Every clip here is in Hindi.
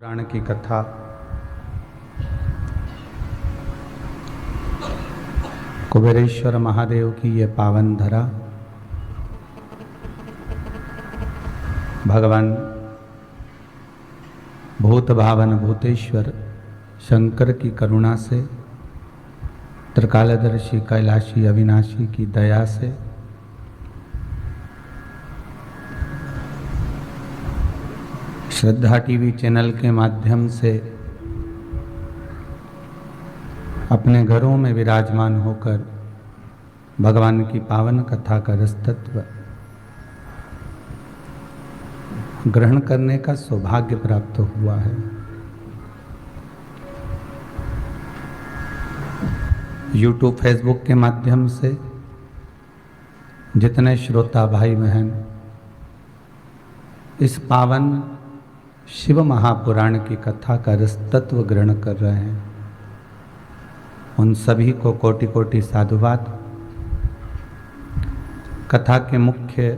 पुराण की कथा। कुबेरेश्वर महादेव की ये पावन धरा भगवान भूत भावन भूतेश्वर शंकर की करुणा से, त्रिकालदर्शी कैलाशी अविनाशी की दया से श्रद्धा टीवी चैनल के माध्यम से अपने घरों में विराजमान होकर भगवान की पावन कथा का रसतत्व ग्रहण करने का सौभाग्य प्राप्त हुआ है। यूट्यूब फेसबुक के माध्यम से जितने श्रोता भाई बहन इस पावन शिव महापुराण की कथा का रसतत्व ग्रहण कर रहे हैं, उन सभी को कोटि कोटि साधुवाद। कथा के मुख्य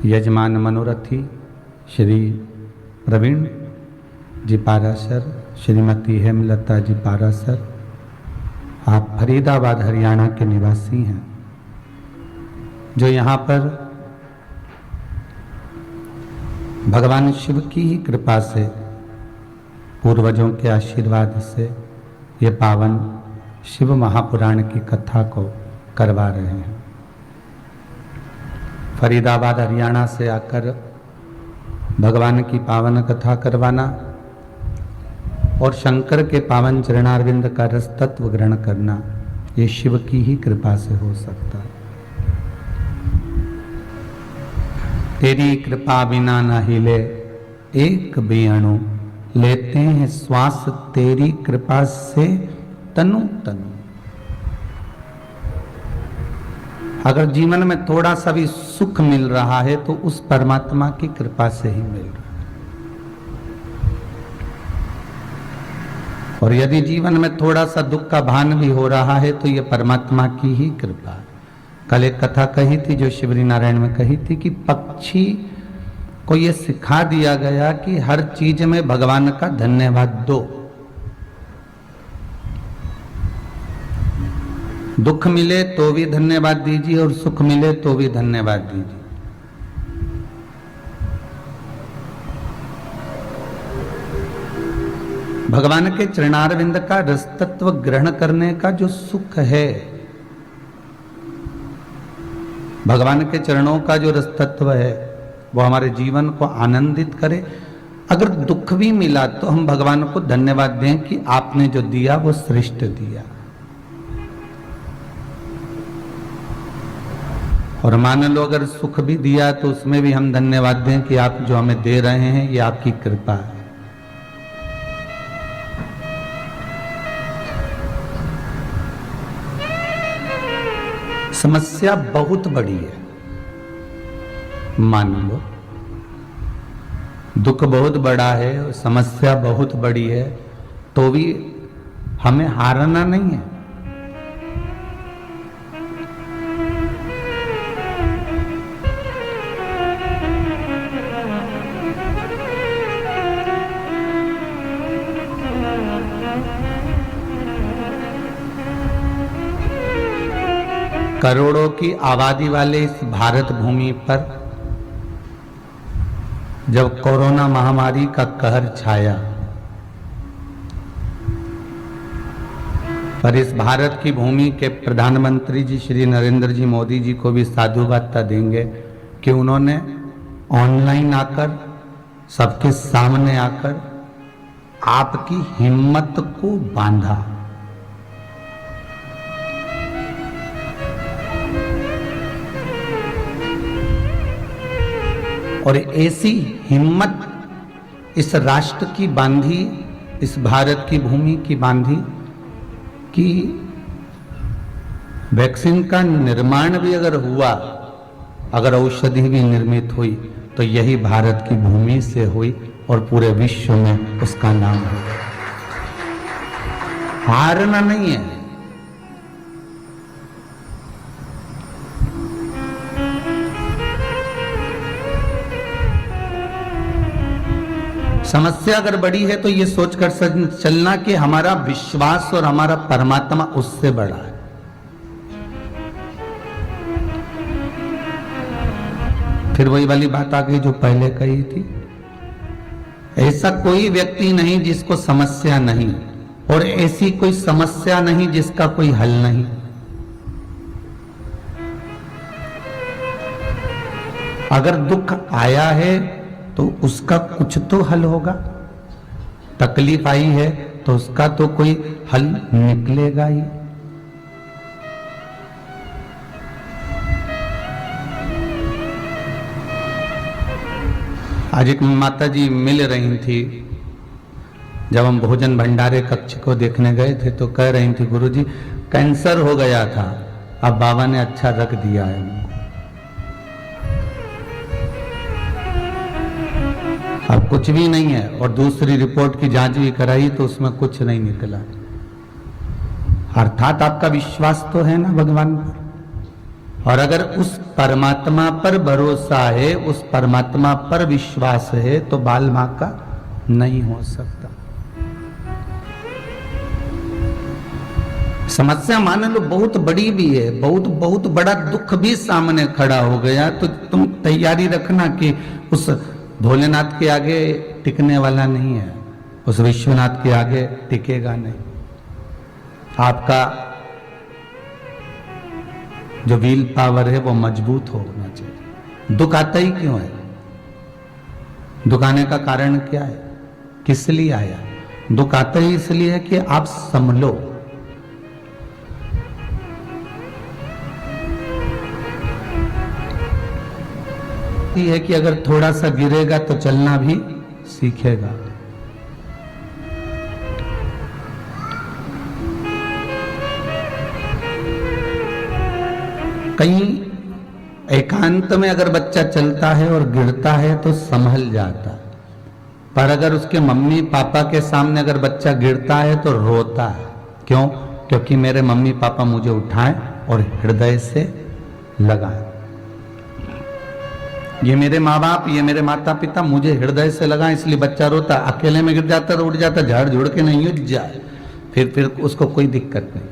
यजमान मनोरथी श्री प्रवीण जी पारासर, श्रीमती हेमलता जी पारासर, आप फरीदाबाद हरियाणा के निवासी हैं, जो यहाँ पर भगवान शिव की ही कृपा से, पूर्वजों के आशीर्वाद से ये पावन शिव महापुराण की कथा को करवा रहे हैं। फरीदाबाद हरियाणा से आकर भगवान की पावन कथा करवाना और शंकर के पावन चरणारविंद का रस तत्व ग्रहण करना, ये शिव की ही कृपा से हो सकता है। तेरी कृपा बिना न हिले एक भी अणु, लेते हैं श्वास तेरी कृपा से तनु तनु। अगर जीवन में थोड़ा सा भी सुख मिल रहा है तो उस परमात्मा की कृपा से ही मिल रहा है, और यदि जीवन में थोड़ा सा दुख का भान भी हो रहा है तो ये परमात्मा की ही कृपा है। कल एक कथा कही थी जो शिवरी नारायण में कही थी कि पक्षी को ये सिखा दिया गया कि हर चीज में भगवान का धन्यवाद दो। दुख मिले तो भी धन्यवाद दीजिए और सुख मिले तो भी धन्यवाद दीजिए। भगवान के चरणारविंद का रसतत्व ग्रहण करने का जो सुख है, भगवान के चरणों का जो रसतत्व है, वो हमारे जीवन को आनंदित करे। अगर दुख भी मिला तो हम भगवान को धन्यवाद दें कि आपने जो दिया वो श्रेष्ठ दिया। और मान लो अगर सुख भी दिया तो उसमें भी हम धन्यवाद दें कि आप जो हमें दे रहे हैं ये आपकी कृपा है। समस्या बहुत बड़ी है, मान लो दुख बहुत बड़ा है, समस्या बहुत बड़ी है, तो भी हमें हारना नहीं है। करोड़ों की आबादी वाले इस भारत भूमि पर जब कोरोना महामारी का कहर छाया, पर इस भारत की भूमि के प्रधानमंत्री जी श्री नरेंद्र जी मोदी जी को भी साधुवाद देंगे कि उन्होंने ऑनलाइन आकर, सबके सामने आकर आपकी हिम्मत को बांधा। और ऐसी हिम्मत इस राष्ट्र की बांधी, इस भारत की भूमि की बांधी कि वैक्सीन का निर्माण भी अगर हुआ, अगर औषधि भी निर्मित हुई तो यही भारत की भूमि से हुई और पूरे विश्व में उसका नाम हो। हारना नहीं है। समस्या अगर बड़ी है तो ये सोचकर चलना कि हमारा विश्वास और हमारा परमात्मा उससे बड़ा है। फिर वही वाली बात आ गई जो पहले कही थी, ऐसा कोई व्यक्ति नहीं जिसको समस्या नहीं, और ऐसी कोई समस्या नहीं जिसका कोई हल नहीं। अगर दुख आया है तो उसका कुछ तो हल होगा, तकलीफ आई है तो उसका तो कोई हल निकलेगा ही। आज एक माता जी मिल रही थी, जब हम भोजन भंडारे कक्ष को देखने गए थे तो कह रही थी, गुरुजी कैंसर हो गया था, अब बाबा ने अच्छा रख दिया है हमको, अब कुछ भी नहीं है। और दूसरी रिपोर्ट की जांच भी कराई तो उसमें कुछ नहीं निकला। अर्थात आपका विश्वास तो है ना भगवान पर, और अगर उस परमात्मा पर भरोसा है, उस परमात्मा पर विश्वास है, तो बाल मां का नहीं हो सकता। समस्या मान लो बहुत बड़ी भी है, बहुत बड़ा दुख भी सामने खड़ा हो गया, तो तुम तैयारी रखना कि उस भोलेनाथ के आगे टिकने वाला नहीं है, उस विश्वनाथ के आगे टिकेगा नहीं। आपका जो व्हील पावर है वो मजबूत होना चाहिए। दुख आता ही क्यों है? दुख आने का कारण क्या है? किस लिए आया? दुख आता ही इसलिए है कि आप संभलो। है कि अगर थोड़ा सा गिरेगा तो चलना भी सीखेगा। कहीं एकांत में अगर बच्चा चलता है और गिरता है तो संभल जाता है, पर अगर उसके मम्मी पापा के सामने अगर बच्चा गिरता है तो रोता है। क्यों? क्योंकि मेरे मम्मी पापा मुझे उठाएं और हृदय से लगाएं। ये मेरे माँ बाप, ये मेरे माता पिता मुझे हृदय से लगाएं, इसलिए बच्चा रोता। अकेले में गिर जाता तो उठ जाता, झाड़ झुड़ के नहीं उठ जाए, फिर उसको कोई दिक्कत नहीं।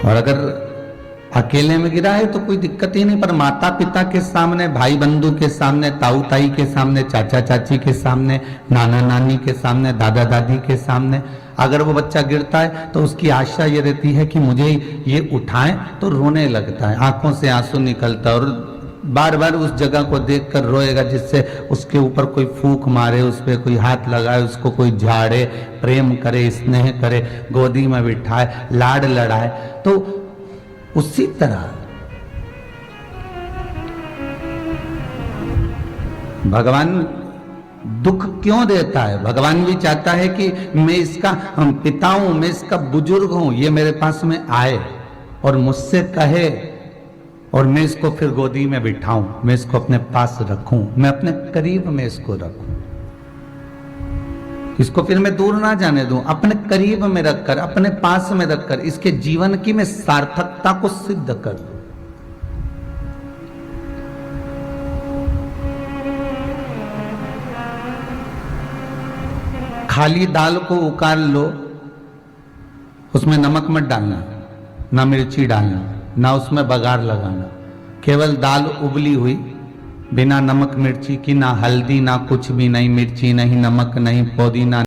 और अगर अकेले में गिरा है तो कोई दिक्कत ही नहीं, पर माता पिता के सामने, भाई बंधु के सामने, ताऊ ताई के सामने, चाचा चाची के सामने, नाना नानी के सामने, दादा दादी के सामने अगर वो बच्चा गिरता है तो उसकी आशा ये रहती है कि मुझे ये उठाएं, तो रोने लगता है, आंखों से आंसू निकलता है और बार बार उस जगह को देखकर रोएगा जिससे उसके ऊपर कोई फूंक मारे, उस पर कोई हाथ लगाए, उसको कोई झाड़े, प्रेम करे, स्नेह करे, गोदी में बिठाए, लाड लड़ाए। तो उसी तरह भगवान दुख क्यों देता है? भगवान भी चाहता है कि मैं इसका पिता हूं, मैं इसका बुजुर्ग हूं, ये मेरे पास में आए और मुझसे कहे और मैं इसको फिर गोदी में बिठाऊं, मैं इसको अपने पास रखूं, मैं अपने करीब में इसको रखूं, इसको फिर मैं दूर ना जाने दूं, अपने करीब में रखकर, अपने पास में रखकर इसके जीवन की मैं सार्थकता को सिद्ध कर दूं। खाली दाल को उकार लो, उसमें नमक मत डालना, ना मिर्ची डालना, ना उसमें बघार लगाना, केवल दाल उबली हुई बिना नमक मिर्ची की, ना हल्दी, ना कुछ भी, नहीं मिर्ची, नहीं नमक, नहीं पुदीना।